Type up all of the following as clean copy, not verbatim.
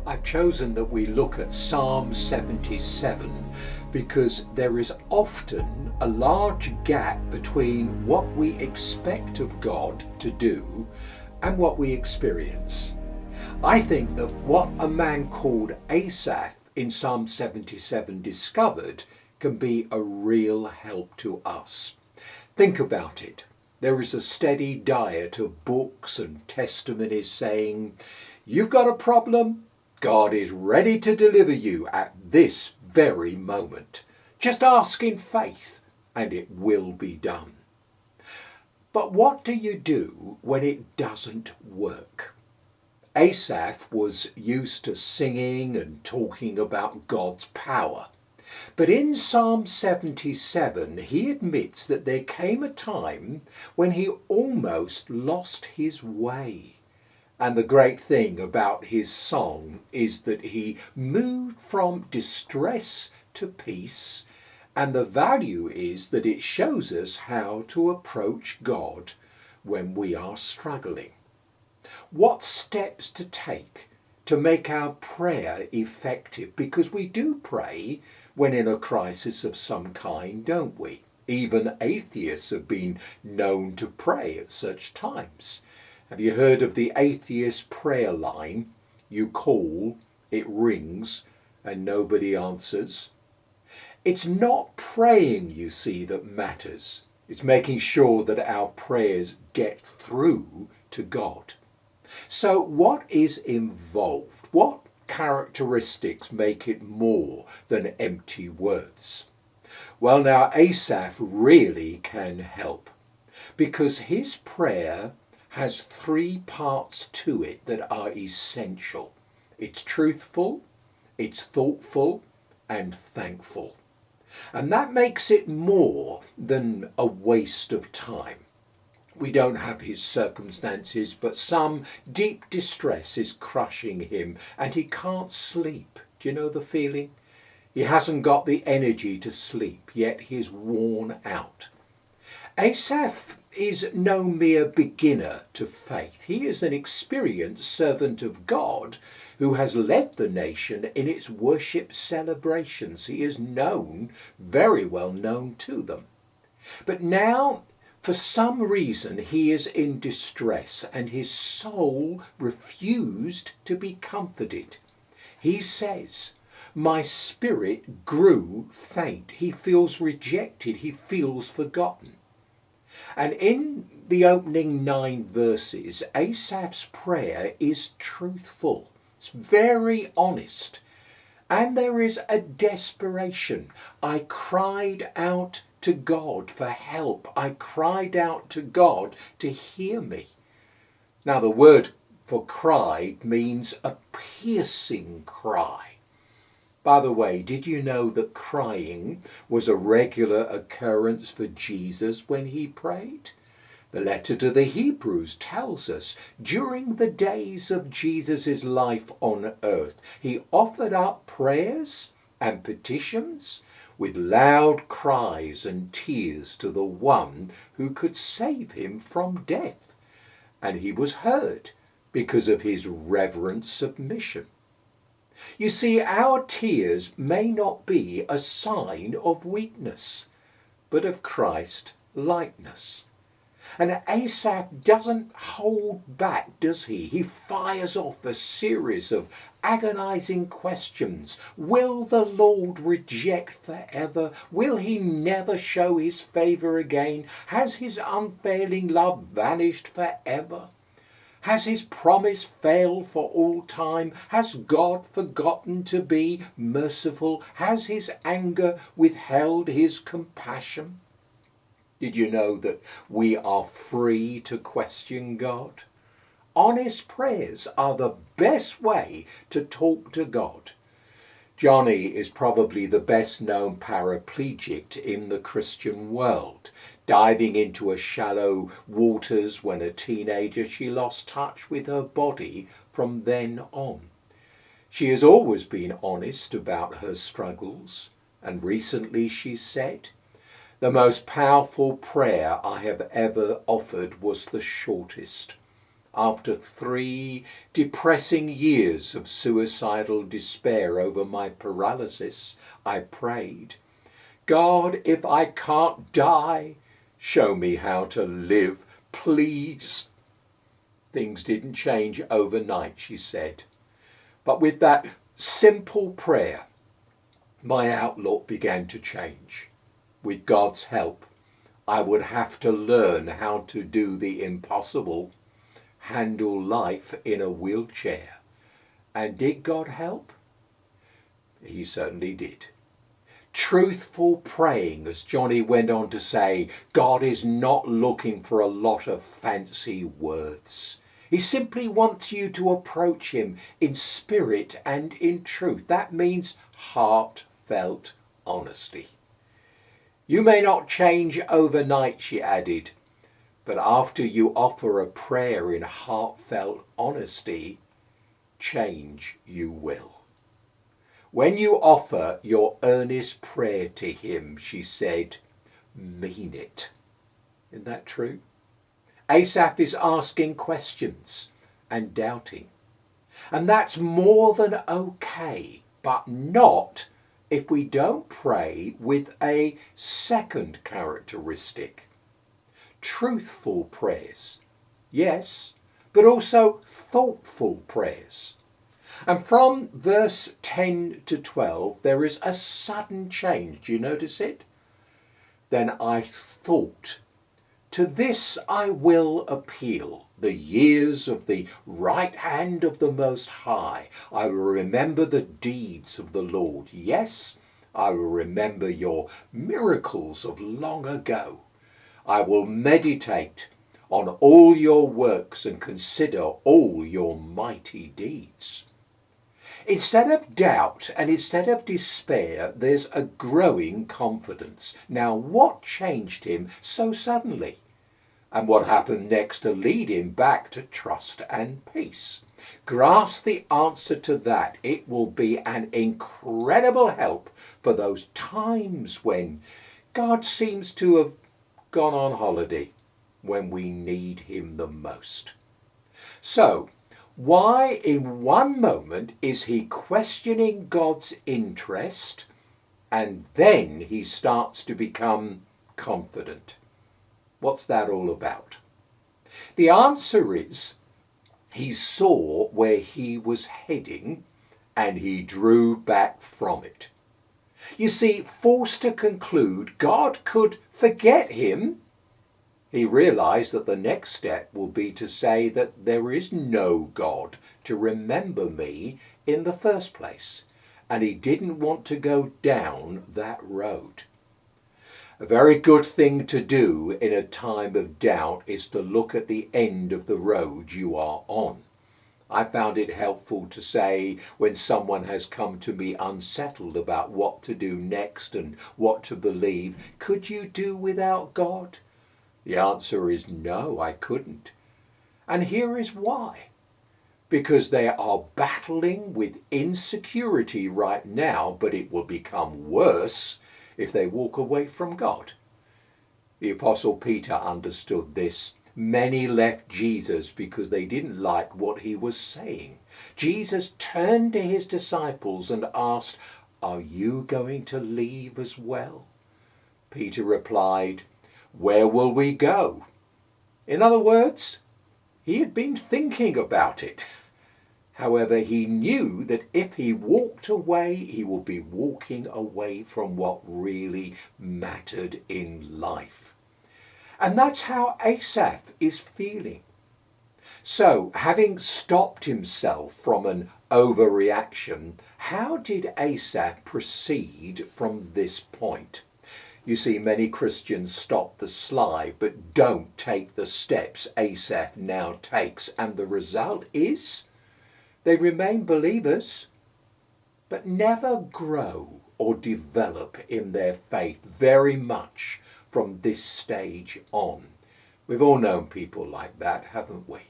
I've chosen that we look at Psalm 77 because there is often a large gap between what we expect of God to do and what we experience. I think that what a man called Asaph in Psalm 77 discovered can be a real help to us. Think about it. There is a steady diet of books and testimonies saying, you've got a problem, God is ready to deliver you at this very moment. Just ask in faith and it will be done. But what do you do when it doesn't work? Asaph was used to singing and talking about God's power. But in Psalm 77, he admits that there came a time when he almost lost his way. And the great thing about his song is that he moved from distress to peace, and the value is that it shows us how to approach God when we are struggling. What steps to take to make our prayer effective? Because we do pray when in a crisis of some kind, don't we? Even atheists have been known to pray at such times. Have you heard of the atheist prayer line? You call, it rings, and nobody answers. It's not praying, you see, that matters. It's making sure that our prayers get through to God. So what is involved? What characteristics make it more than empty words? Well, now Asaph really can help, because his prayer has three parts to it that are essential. It's truthful, it's thoughtful, and thankful. And that makes it more than a waste of time. We don't have his circumstances, but some deep distress is crushing him and he can't sleep. Do you know the feeling? He hasn't got the energy to sleep, yet he's worn out. Asaph is no mere beginner to faith. He is an experienced servant of God who has led the nation in its worship celebrations. He is known, very well known to them. But now, for some reason, he is in distress and his soul refused to be comforted. He says, my spirit grew faint. He feels rejected. He feels forgotten. And in the opening 9 verses, Asaph's prayer is truthful. It's very honest. And there is a desperation. I cried out to God for help. I cried out to God to hear me. Now the word for cried means a piercing cry. By the way, did you know that crying was a regular occurrence for Jesus when he prayed? The letter to the Hebrews tells us during the days of Jesus' life on earth, he offered up prayers and petitions with loud cries and tears to the one who could save him from death. And he was heard because of his reverent submission. You see, our tears may not be a sign of weakness, but of Christ likeness. And Asaph doesn't hold back, does he? He fires off a series of agonizing questions. Will the Lord reject forever? Will he never show his favor again? Has his unfailing love vanished forever? Has his promise failed for all time? Has God forgotten to be merciful? Has his anger withheld his compassion? Did you know that we are free to question God? Honest prayers are the best way to talk to God. Johnny is probably the best known paraplegic in the Christian world. Diving into a shallow waters when a teenager, she lost touch with her body from then on. She has always been honest about her struggles, and recently she said, the most powerful prayer I have ever offered was the shortest. after 3 depressing years of suicidal despair over my paralysis, I prayed, God, if I can't die, show me how to live, please. Things didn't change overnight, she said. But with that simple prayer, my outlook began to change. With God's help, I would have to learn how to do the impossible, handle life in a wheelchair. And did God help? He certainly did. Truthful praying, as Johnny went on to say, God is not looking for a lot of fancy words. He simply wants you to approach him in spirit and in truth. That means heartfelt honesty. You may not change overnight, she added, but after you offer a prayer in heartfelt honesty, change you will. When you offer your earnest prayer to him, she said, mean it. Isn't that true? Asaph is asking questions and doubting. And that's more than okay, but not if we don't pray with a second characteristic. Truthful prayers, yes, but also thoughtful prayers. And from verse 10 to 12, there is a sudden change. Do you notice it? Then I thought, to this I will appeal, the years of the right hand of the Most High. I will remember the deeds of the Lord. Yes, I will remember your miracles of long ago. I will meditate on all your works and consider all your mighty deeds. Instead of doubt and instead of despair, there's a growing confidence. Now, what changed him so suddenly? And what happened next to lead him back to trust and peace? Grasp the answer to that. It will be an incredible help for those times when God seems to have gone on holiday, when we need him the most. So, why in one moment is he questioning God's interest and then he starts to become confident? What's that all about? The answer is he saw where he was heading and he drew back from it. You see, forced to conclude God could forget him, he realized that the next step will be to say that there is no God to remember me in the first place, and he didn't want to go down that road. A very good thing to do in a time of doubt is to look at the end of the road you are on. I found it helpful to say when someone has come to me unsettled about what to do next and what to believe, could you do without God? The answer is no, I couldn't. And here is why. Because they are battling with insecurity right now, but it will become worse if they walk away from God. The Apostle Peter understood this. Many left Jesus because they didn't like what he was saying. Jesus turned to his disciples and asked, "Are you going to leave as well?" Peter replied, "Where will we go?" In other words, he had been thinking about it. However, he knew that if he walked away, he would be walking away from what really mattered in life. And that's how Asaph is feeling. So, having stopped himself from an overreaction, how did Asaph proceed from this point? You see, many Christians stop the slide but don't take the steps Asaph now takes, and the result is they remain believers but never grow or develop in their faith very much from this stage on. We've all known people like that, haven't we?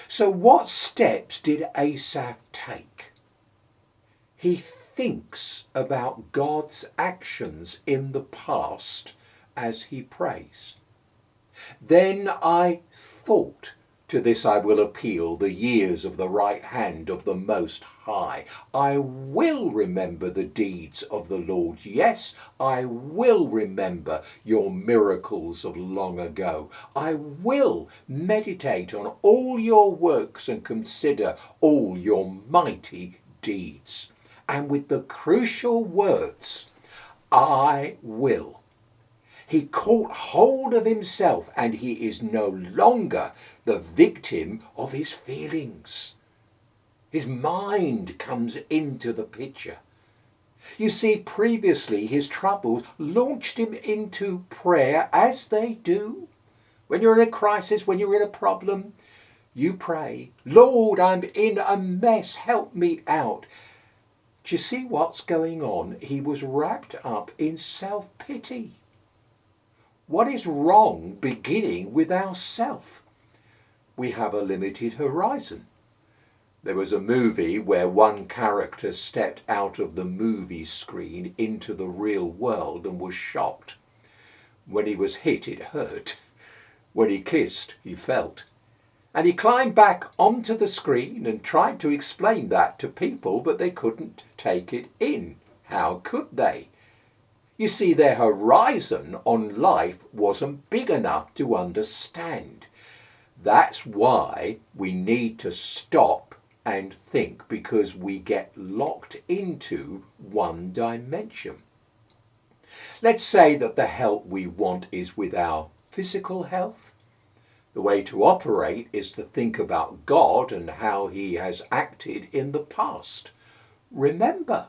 So what steps did Asaph take? He thinks about God's actions in the past as he prays. Then I thought To this I will appeal, the years of the right hand of the Most High. I will remember the deeds of the Lord. Yes, I will remember your miracles of long ago. I will meditate on all your works and consider all your mighty deeds. And with the crucial words, I will. He caught hold of himself, and he is no longer the victim of his feelings. His mind comes into the picture. You see, previously his troubles launched him into prayer, as they do. When you're in a crisis, when you're in a problem, you pray, Lord, I'm in a mess, help me out. Do you see what's going on? He was wrapped up in self-pity. What is wrong beginning with ourself? We have a limited horizon. There was a movie where one character stepped out of the movie screen into the real world and was shocked. When he was hit, it hurt. When he kissed, he felt. And he climbed back onto the screen and tried to explain that to people, but they couldn't take it in. How could they? You see, their horizon on life wasn't big enough to understand. That's why we need to stop and think, because we get locked into one dimension. Let's say that the help we want is with our physical health. The way to operate is to think about God and how he has acted in the past. Remember,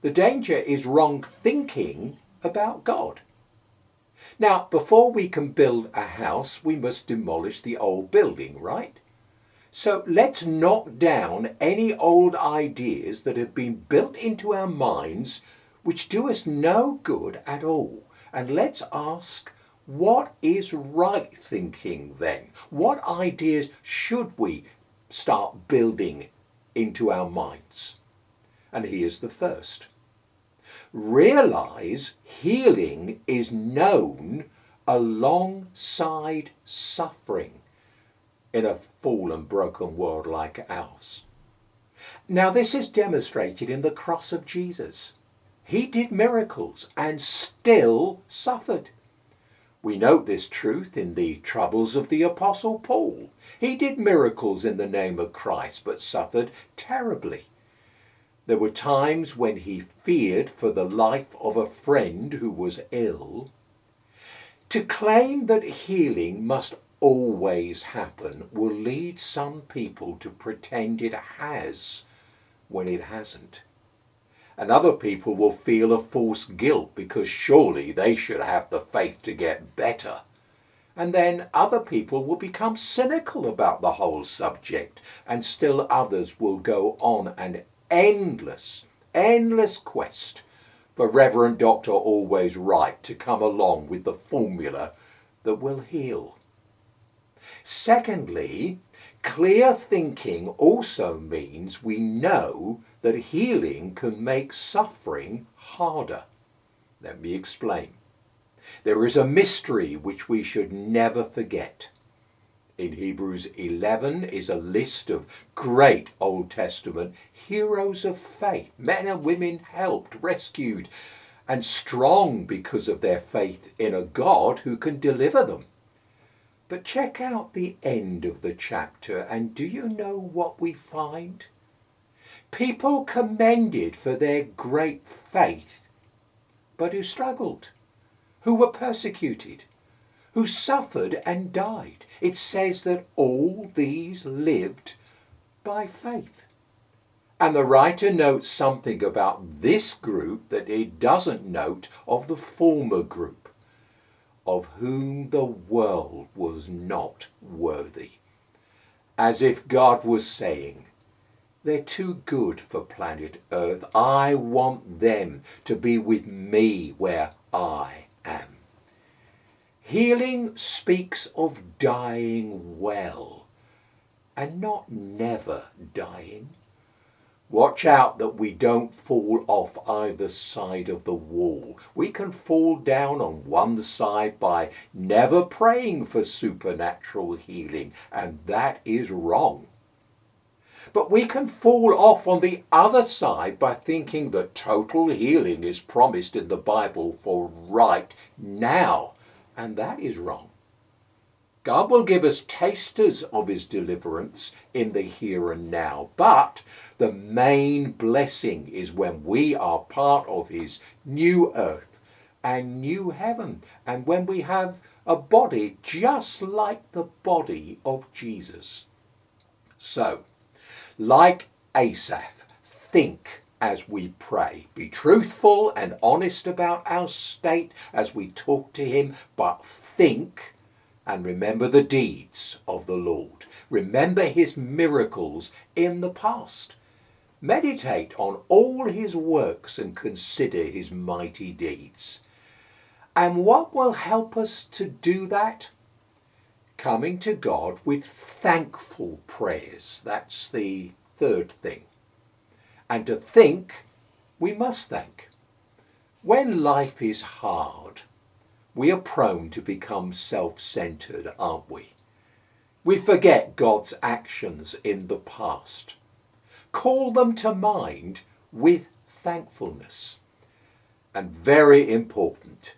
the danger is wrong thinking about God. Now, before we can build a house, we must demolish the old building, right? So let's knock down any old ideas that have been built into our minds which do us no good at all. And let's ask, what is right thinking then? What ideas should we start building into our minds? And here's the first. Realize healing is known alongside suffering in a fallen, broken world like ours. Now, this is demonstrated in the cross of Jesus. He did miracles and still suffered. We note this truth in the troubles of the Apostle Paul. He did miracles in the name of Christ, but suffered terribly. There were times when he feared for the life of a friend who was ill. To claim that healing must always happen will lead some people to pretend it has when it hasn't. And other people will feel a false guilt because surely they should have the faith to get better. And then other people will become cynical about the whole subject, and still others will go on an endless quest for Reverend Dr. Always Right to come along with the formula that will heal. Secondly, clear thinking also means we know that healing can make suffering harder. Let me explain. There is a mystery which we should never forget. In Hebrews 11 is a list of great Old Testament heroes of faith, men and women helped, rescued, and strong because of their faith in a God who can deliver them. But check out the end of the chapter, and do you know what we find? People commended for their great faith, but who struggled, who were persecuted, who suffered and died. It says that all these lived by faith. And the writer notes something about this group that it doesn't note of the former group, of whom the world was not worthy. As if God was saying, they're too good for planet Earth. I want them to be with me where I am. Healing speaks of dying well and not never dying. Watch out that we don't fall off either side of the wall. We can fall down on one side by never praying for supernatural healing, and that is wrong. But we can fall off on the other side by thinking that total healing is promised in the Bible for right now, and that is wrong. God will give us tasters of his deliverance in the here and now, but the main blessing is when we are part of his new earth and new heaven, and when we have a body just like the body of Jesus. So, like Asaph, think as we pray. Be truthful and honest about our state as we talk to him, but think and remember the deeds of the Lord. Remember his miracles in the past. Meditate on all his works and consider his mighty deeds. And what will help us to do that? Coming to God with thankful prayers. That's the third thing. And to think, we must thank. When life is hard, we are prone to become self-centered, aren't we? We forget God's actions in the past. Call them to mind with thankfulness. And very important,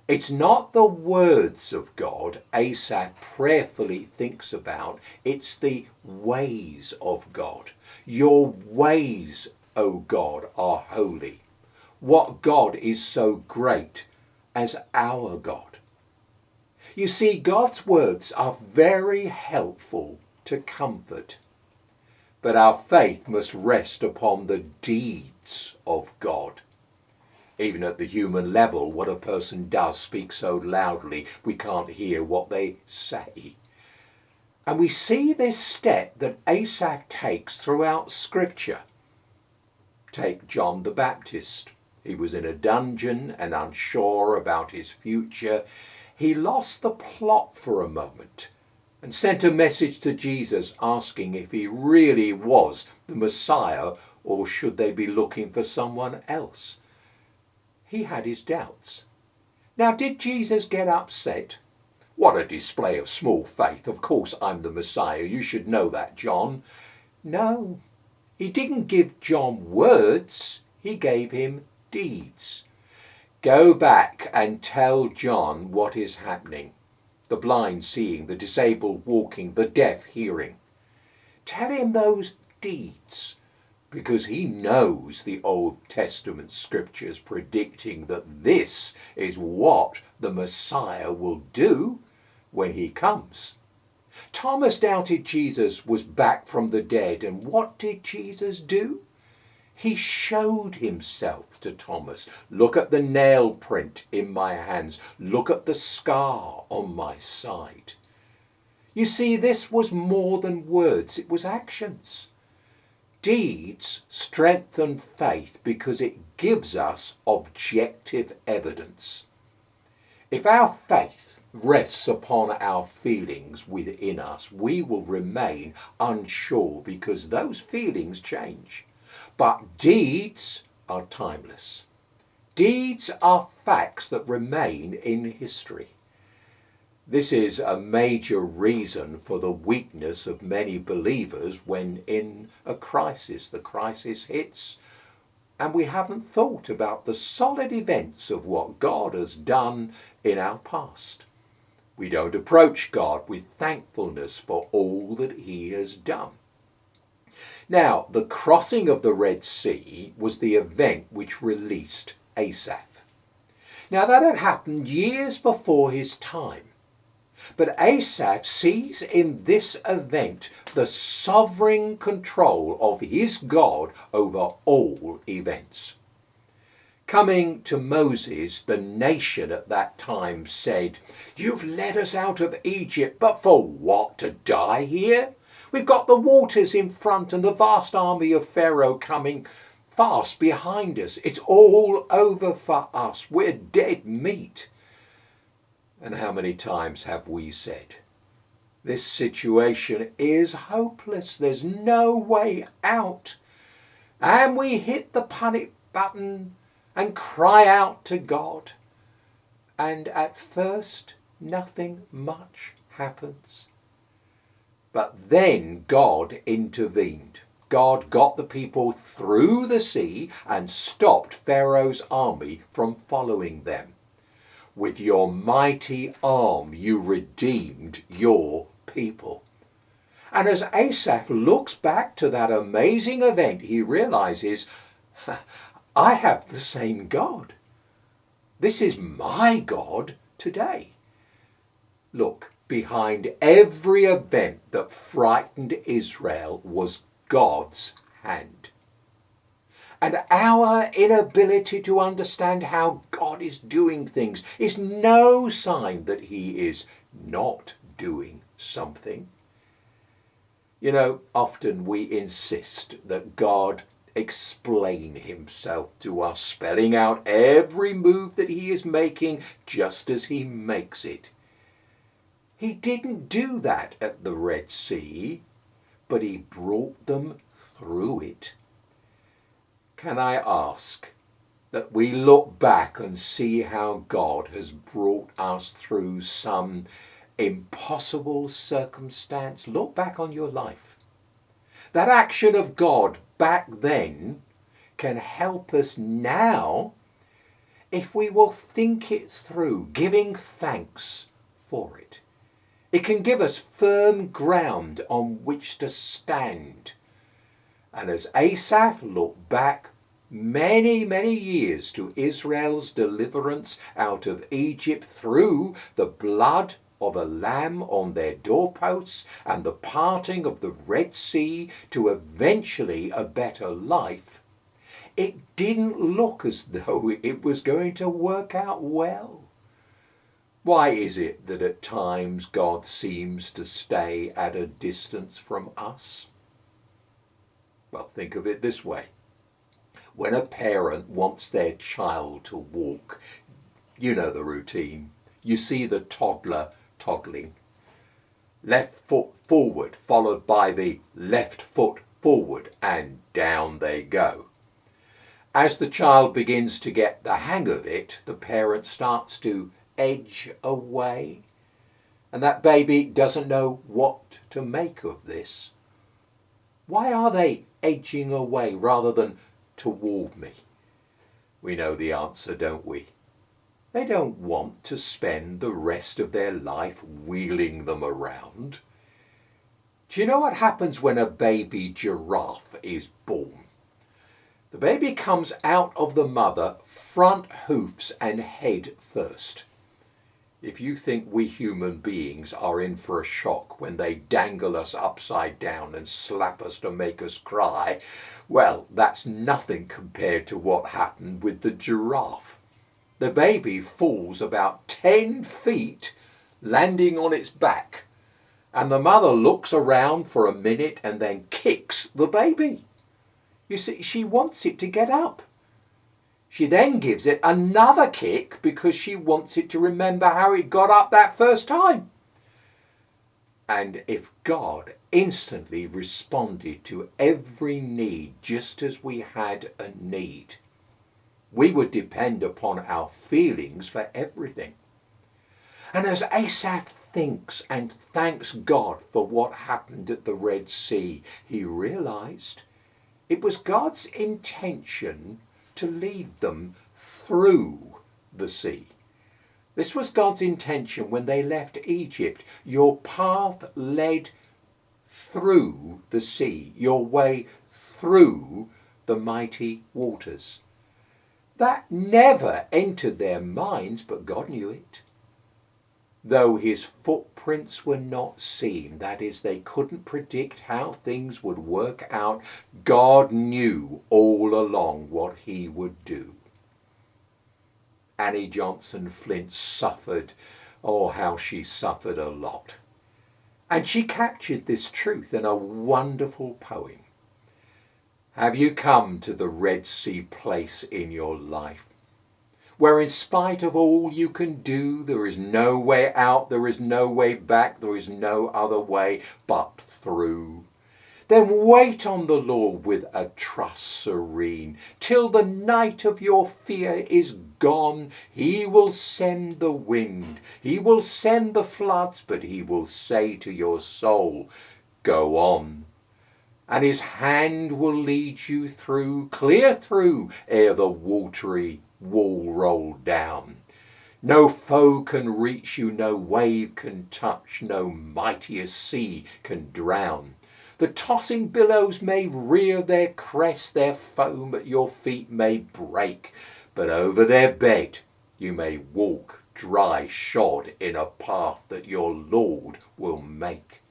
it's not the words of God Asaph prayerfully thinks about, it's the ways of God. Your ways, O God, are holy. What God is so great as our God? You see, God's words are very helpful to comfort, but our faith must rest upon the deeds of God. Even at the human level, what a person does speaks so loudly we can't hear what they say. And we see this step that Asaph takes throughout Scripture. Take John the Baptist. He was in a dungeon and unsure about his future. He lost the plot for a moment and sent a message to Jesus asking if he really was the Messiah or should they be looking for someone else. He had his doubts. Now, did Jesus get upset? What a display of small faith. Of course I'm the Messiah. You should know that, John. No, he didn't give John words. He gave him deeds. Go back and tell John what is happening. The blind seeing, the disabled walking, the deaf hearing. Tell him those deeds, because he knows the Old Testament scriptures predicting that this is what the Messiah will do when he comes. Thomas doubted Jesus was back from the dead, and what did Jesus do? He showed himself to Thomas. Look at the nail print in my hands. Look at the scar on my side. You see, this was more than words, it was actions. Deeds strengthen faith because it gives us objective evidence. If our faith rests upon our feelings within us, we will remain unsure because those feelings change. But deeds are timeless. Deeds are facts that remain in history. This is a major reason for the weakness of many believers when in a crisis. The crisis hits and we haven't thought about the solid events of what God has done in our past. We don't approach God with thankfulness for all that he has done. Now, the crossing of the Red Sea was the event which released Asaph. Now, that had happened years before his time. But Asaph sees in this event the sovereign control of his God over all events. Coming to Moses, the nation at that time said, "You've led us out of Egypt, but for what? To die here? We've got the waters in front and the vast army of Pharaoh coming fast behind us. It's all over for us. We're dead meat." And how many times have we said, this situation is hopeless. There's no way out. and we hit the panic button and cry out to God. And at first, nothing much happens. But then God intervened. God got the people through the sea and stopped Pharaoh's army from following them. With your mighty arm you redeemed your people. And as Asaph looks back to that amazing event, he realizes, I have the same God. This is my God today. Look, behind every event that frightened Israel was God's hand. And our inability to understand how God is doing things is no sign that he is not doing something. You know, often we insist that God explain himself to us, spelling out every move that he is making just as he makes it. He didn't do that at the Red Sea, but he brought them through it. Can I ask that we look back and see how God has brought us through some impossible circumstance? Look back on your life. That action of God back then can help us now if we will think it through, giving thanks for it. It can give us firm ground on which to stand. And as Asaph looked back many, many years to Israel's deliverance out of Egypt through the blood of a lamb on their doorposts and the parting of the Red Sea to eventually a better life, it didn't look as though it was going to work out well. Why is it that at times God seems to stay at a distance from us? Well, think of it this way. When a parent wants their child to walk, you know the routine. You see the toddler toddling. Left foot forward, followed by the left foot forward, and down they go. As the child begins to get the hang of it, the parent starts to edge away, and that baby doesn't know what to make of this. Why are they edging away rather than toward me? We know the answer, don't we? They don't want to spend the rest of their life wheeling them around. Do you know what happens when a baby giraffe is born? The baby comes out of the mother front hoofs and head first. If you think we human beings are in for a shock when they dangle us upside down and slap us to make us cry, well, that's nothing compared to what happened with the giraffe. The baby falls about 10 feet, landing on its back, and the mother looks around for a minute and then kicks the baby. You see, she wants it to get up. She then gives it another kick because she wants it to remember how it got up that first time. And if God instantly responded to every need just as we had a need, we would depend upon our feelings for everything. And as Asaph thinks and thanks God for what happened at the Red Sea, he realized it was God's intention to lead them through the sea. This was God's intention when they left Egypt. Your path led through the sea, your way through the mighty waters. That never entered their minds, but God knew it. Though his footprints were not seen, that is, they couldn't predict how things would work out, God knew all along what he would do. Annie Johnson Flint suffered, oh how she suffered a lot. And she captured this truth in a wonderful poem. Have you come to the Red Sea place in your life, where in spite of all you can do, there is no way out, there is no way back, there is no other way but through? Then wait on the Lord with a trust serene, till the night of your fear is gone. He will send the wind, he will send the floods, but he will say to your soul, go on. And his hand will lead you through, clear through, ere the watery wall roll down. No foe can reach you, no wave can touch, no mightiest sea can drown. The tossing billows may rear their crest, their foam at your feet may break, but over their bed you may walk dry shod in a path that your Lord will make.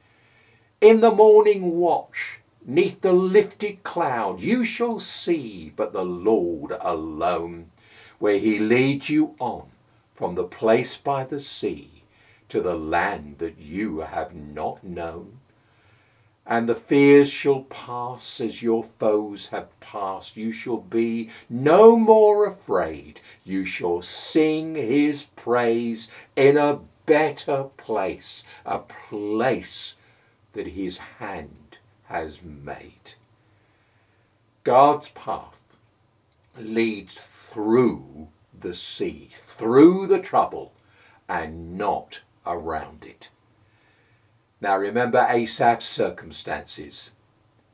In the morning watch, 'neath the lifted cloud, you shall see but the Lord alone, where he leads you on from the place by the sea to the land that you have not known. And the fears shall pass as your foes have passed. You shall be no more afraid. You shall sing his praise in a better place, a place that his hand has made. God's path leads through the sea, through the trouble, and not around it. Now remember Asaph's circumstances.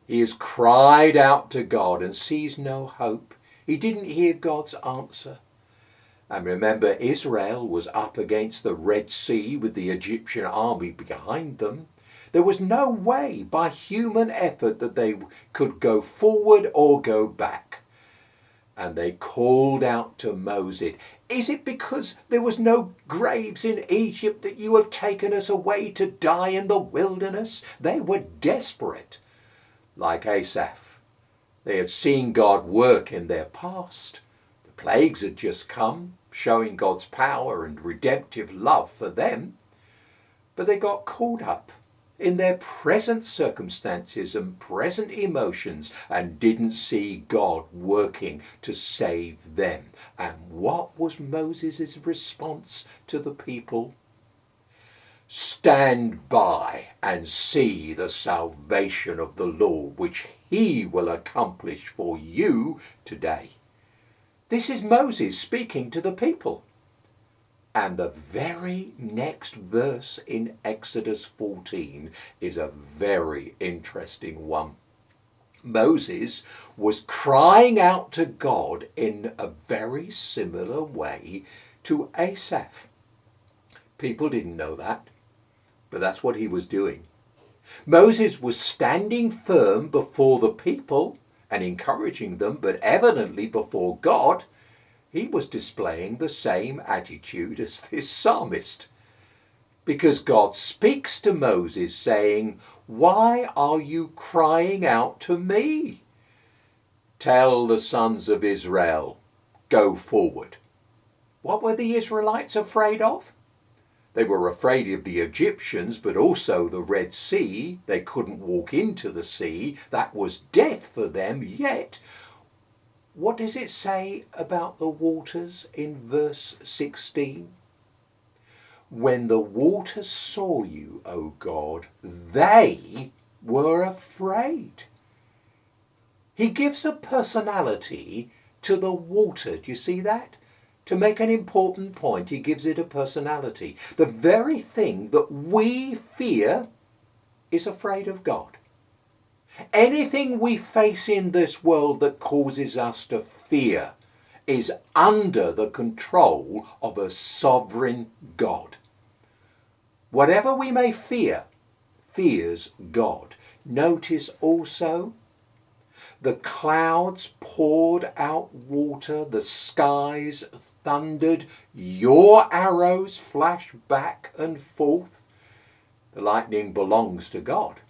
He has cried out to God and sees no hope. He didn't hear God's answer. And remember, Israel was up against the Red Sea with the Egyptian army behind them. There was no way by human effort that they could go forward or go back. And they called out to Moses, is it because there was no graves in Egypt that you have taken us away to die in the wilderness? They were desperate. Like Asaph, they had seen God work in their past. The plagues had just come, showing God's power and redemptive love for them. But they got caught up in their present circumstances and present emotions and didn't see God working to save them. And what was Moses' response to the people? Stand by and see the salvation of the Lord, which he will accomplish for you today. This is Moses speaking to the people. And the very next verse in Exodus 14 is a very interesting one. Moses was crying out to God in a very similar way to Asaph. People didn't know that, but that's what he was doing. Moses was standing firm before the people and encouraging them, but evidently before God, he was displaying the same attitude as this psalmist. Because God speaks to Moses saying, why are you crying out to me? Tell the sons of Israel, go forward. What were the Israelites afraid of? They were afraid of the Egyptians, but also the Red Sea. They couldn't walk into the sea. That was death for them, yet what does it say about the waters in verse 16? When the waters saw you, O God, they were afraid. He gives a personality to the water. Do you see that? To make an important point, he gives it a personality. The very thing that we fear is afraid of God. Anything we face in this world that causes us to fear is under the control of a sovereign God. Whatever we may fear, fears God. Notice also, the clouds poured out water, the skies thundered, your arrows flashed back and forth. The lightning belongs to God.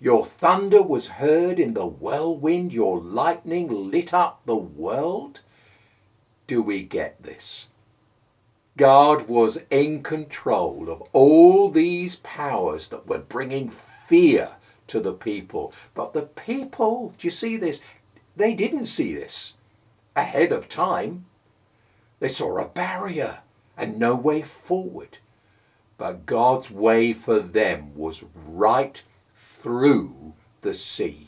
Your thunder was heard in the whirlwind, your lightning lit up the world. Do we get this? God was in control of all these powers that were bringing fear to the people. But the people, do you see this? They didn't see this ahead of time. They saw a barrier and no way forward. But God's way for them was right through the the sea.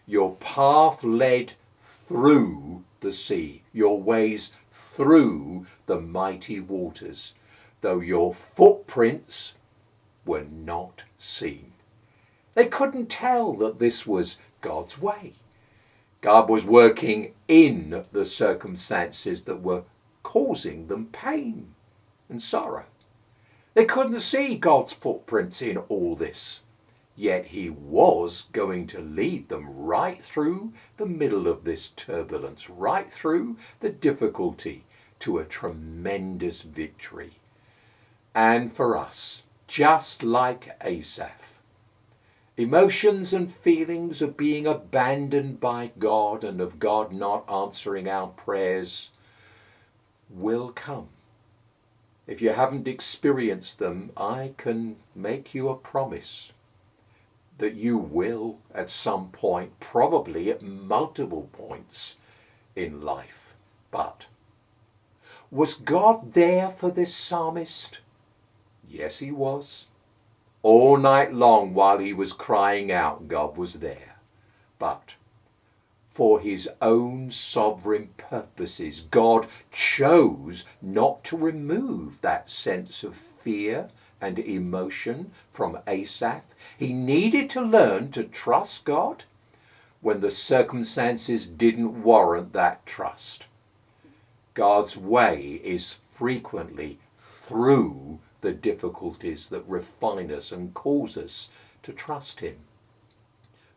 Your path led through the sea, your ways through the mighty waters, though your footprints were not seen. They couldn't tell that this was God's way. God was working in the circumstances that were causing them pain and sorrow. They couldn't see God's footprints in all this. Yet he was going to lead them right through the middle of this turbulence, right through the difficulty to a tremendous victory. And for us, just like Asaph, emotions and feelings of being abandoned by God and of God not answering our prayers will come. If you haven't experienced them, I can make you a promise that you will at some point, probably at multiple points in life. But was God there for this psalmist? Yes, he was. All night long while he was crying out, God was there. But for his own sovereign purposes, God chose not to remove that sense of fear and emotion from Asaph. He needed to learn to trust God when the circumstances didn't warrant that trust. God's way is frequently through the difficulties that refine us and cause us to trust him.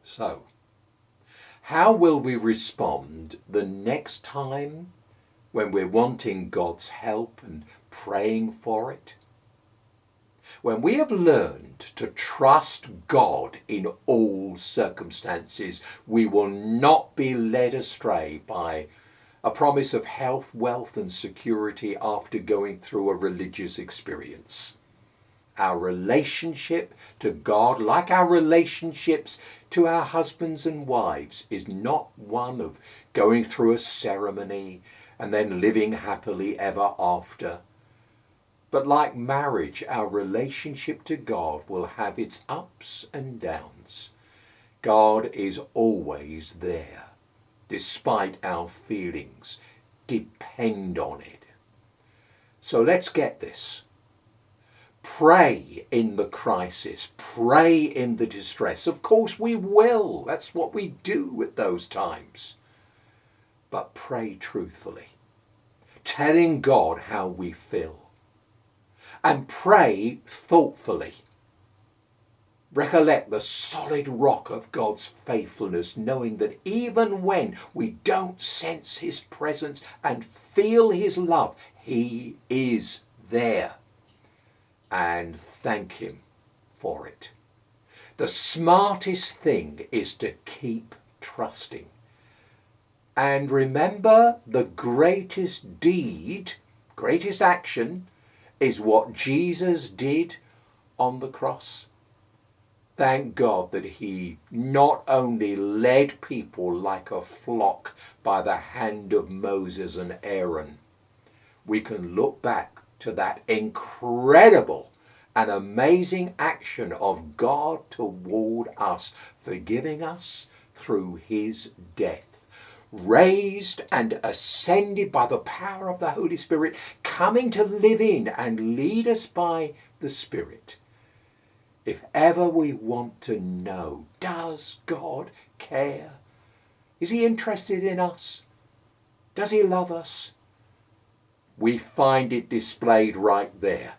So, how will we respond the next time when we're wanting God's help and praying for it? When we have learned to trust God in all circumstances, we will not be led astray by a promise of health, wealth and security after going through a religious experience. Our relationship to God, like our relationships to our husbands and wives, is not one of going through a ceremony and then living happily ever after. But like marriage, our relationship to God will have its ups and downs. God is always there, despite our feelings. Depend on it. So let's get this. Pray in the crisis. Pray in the distress. Of course we will. That's what we do at those times. But pray truthfully, telling God how we feel. And pray thoughtfully. Recollect the solid rock of God's faithfulness, knowing that even when we don't sense his presence and feel his love, he is there. And thank him for it. The smartest thing is to keep trusting. And remember, the greatest deed, greatest action, is what Jesus did on the cross. Thank God that he not only led people like a flock by the hand of Moses and Aaron. We can look back to that incredible and amazing action of God toward us, forgiving us through his death. Raised and ascended by the power of the Holy Spirit, coming to live in and lead us by the Spirit. If ever we want to know, does God care? Is he interested in us? Does he love us? We find it displayed right there.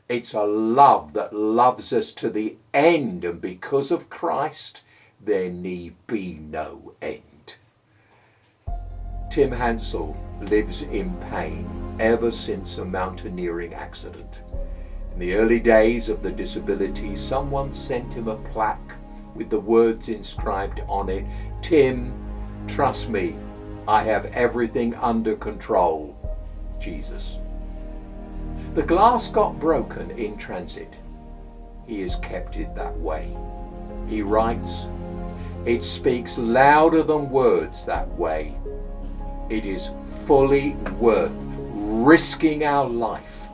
It's a love that loves us to the end, and because of Christ, there need be no end. Tim Hansel lives in pain ever since a mountaineering accident. In the early days of the disability, someone sent him a plaque with the words inscribed on it, "Tim, trust me, I have everything under control, Jesus." The glass got broken in transit. He has kept it that way. He writes, "It speaks louder than words that way. It is fully worth risking our life